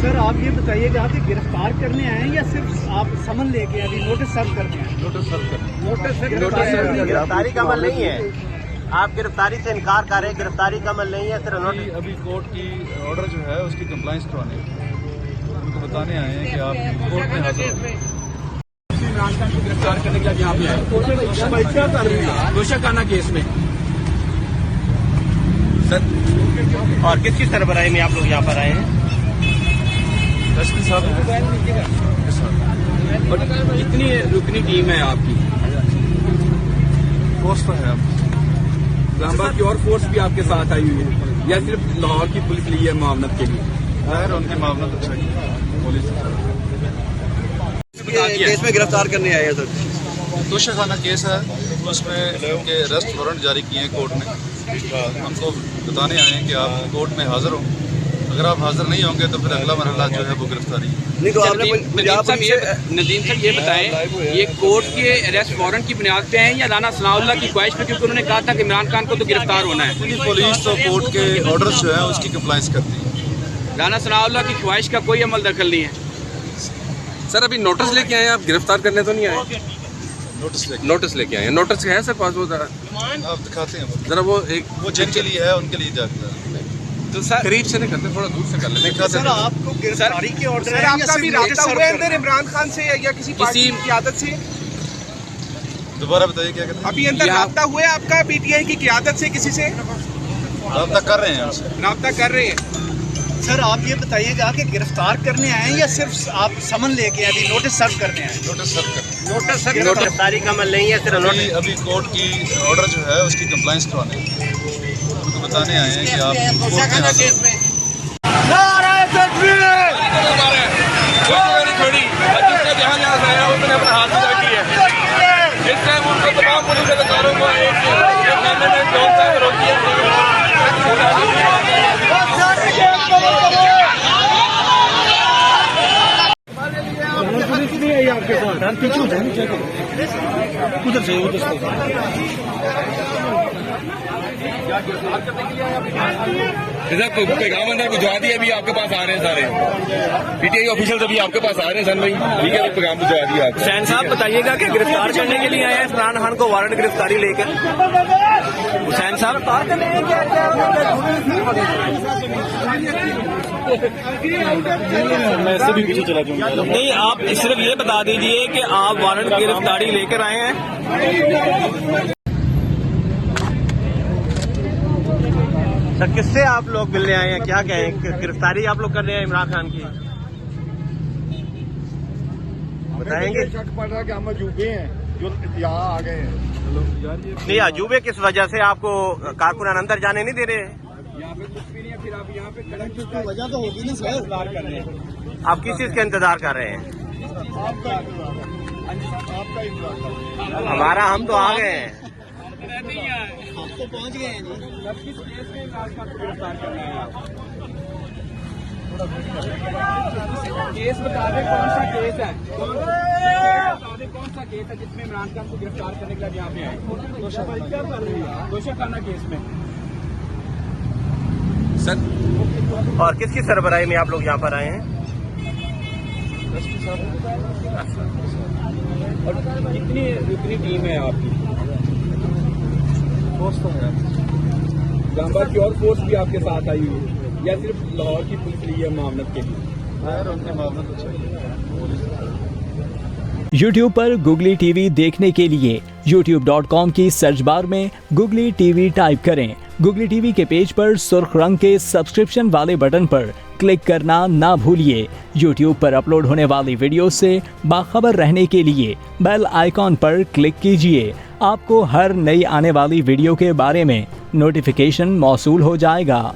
Sir आप ये बताइएगा कि गिरफ्तार करने आए हैं या सिर्फ आप समन लेके अभी नोटिस सर्व करने आए? नोटिस सर्व करने। नोटिस गिरफ्तारी का अमल नहीं है। आप गिरफ्तारी से इनकार कर रहे हैं, गिरफ्तारी का अमल नहीं है, सिर्फ नोटिस। अभी कोर्ट की ऑर्डर जो है उसकी कंप्लाइंस करवाने उनको बताने आए हैं कि आप कोर्ट में हाजिर हो। इमरान खान को गिरफ्तार करने के लिए यहाँ पे आए दोषाखाना केस में। सर और किसकी सरबराही में आप लोग यहाँ पर आए हैं? एसपी साहब और कितनी रुकनी टीम है आपकी? फोर्स तो है। इस्लामाबाद की और फोर्स भी आपके साथ आई हुई है या सिर्फ लाहौर की पुलिस ली है मामलत के लिए? खैर उनकी मामला अच्छा की पुलिस केस में गिरफ्तार करने आए हैं सर। दोषाखाना केस है, उसमें उनके अरेस्ट वारंट जारी किए हैं कोर्ट ने। हमको बताने आए हैं कि आप कोर्ट में हाजिर हो, अगर आप हाजिर नहीं होंगे तो फिर अगला मरहला जो है वो गिरफ्तारी है। नहीं तो आपने नदीम साहब ये बताएं, ये कोर्ट के अरेस्ट वारंट की बुनियाद पे हैं या राना सनाउल्लाह की ख्वाहिश पे? क्योंकि उन्होंने कहा था कि इमरान खान को तो गिरफ्तार होना है। पुलिस तो कोर्ट के ऑर्डर्स जो है उसकी कंप्लाइंस करती है। राना सनाउल्लाह की ख्वाहिश का कोई अमल दखल नहीं है। सर अभी नोटिस लेके आए हैं आप, गिरफ्तार करने तो नहीं आए? नोटिस लेके आए हैं। नोटिस है सर पास? वो आप दिखाते हैं जरा वो एक वो जिनके लिए है उनके लिए जाता है। तो सर करीब से नहीं करते, थोड़ा दूर से कर लेते हैं। सर आपको गिरफ्तारी के ऑर्डर सर आपका भी राब्ता हुआ है अंदर इमरान खान से या किसी पार्टी की क़यादत से? दोबारा बताइए क्या कहते हैं। अभी अंदर राब्ता हुआ है आपका पीटीआई की क़यादत से किसी से? राब्ता कर रहे हैं उनसे। राब्ता कर रहे हैं। सर आप ये बताइएगा कि गिरफ्तार करने आए हैं या सिर्फ आप समन लेके अभी नोटिस सर्व करने आए? नोटिस सर्व करने। नोटिस सर गिरफ्तारी का अमल नहीं है, सिर्फ नोटिस। अभी कोर्ट की ऑर्डर जो है उसकी कंप्लाइंस करवाने उनको बताने आए हैं कि आप कोर्ट में हाजिर हो। जहाँ जहाँ से आया उन्होंने अपना हाथ ऊपर किया है। इस टाइम उनको तमाम पुलिस अधिकारियों को रोकी है। नहीं आई आपके पास पीछे हो जाए उधर से इधर पैगाम अंदर भिजवा दिया, अभी आपके पास आ रहे हैं सारे पीटीआई ऑफिशियल अभी आपके पास आ रहे हैं। सन भाई ठीक है, पैगाम भिजवा दिया आपको। हुसैन साहब बताइएगा कि गिरफ्तार करने के लिए आए हैं इमरान खान को, वारंट गिरफ्तारी लेकर। हुसैन साहब मैं ऐसे भी पीछे चला जाऊंगा। नहीं, आप सिर्फ ये बता दीजिए कि आप वारंट गिरफ्तारी लेकर आए हैं। सर किससे आप लोग मिलने आए हैं, क्या कहें? गिरफ्तारी आप लोग कर रहे हैं इमरान खान की, बताएंगे? शक पड़ रहा है कि हम अजूबे हैं जो यहाँ आ गए हैं। नहीं, अजूबे किस वजह से आपको कारकुनान अंदर जाने नहीं दे रहे? यहाँ पे कुछ भी नहीं है, फिर आप यहाँ पे खड़े वजह तो होगी ना सर। इंतजार कर रहे हैं। आप किस चीज का इंतजार कर रहे हैं? आपका इंतजार। हमारा हम तो आ गए हैं। आप तो पहुंच गए हैं जी। किस केस में इमरान खान को गिरफ्तार करना है आप? केस बता दें, कौन सा केस है? बता दें कौन सा केस है जिसमें इमरान खान को गिरफ्तार करने के लिए यहाँ पे आए? दोषाखाना केस में। सर और किसकी सरबराही में आप लोग यहाँ पर आए हैं? और कितनी रुकनी टीम है आपकी? फोर्स तो है। इस्लामाबाद की और फोर्स भी आपके साथ आई हुई है या सिर्फ लाहौर की पुलिस ली है मामलत के लिए? खैर उनकी मामला अच्छा की। YouTube पर Googly TV देखने के लिए youtube.com की सर्च बार में Googly TV टाइप करें। Googly TV के पेज पर सुर्ख रंग के सब्सक्रिप्शन वाले बटन पर क्लिक करना ना भूलिए। YouTube पर अपलोड होने वाली वीडियो से बाखबर रहने के लिए बेल आइकॉन पर क्लिक कीजिए। आपको हर नई आने वाली वीडियो के बारे में नोटिफिकेशन मौसूल हो जाएगा।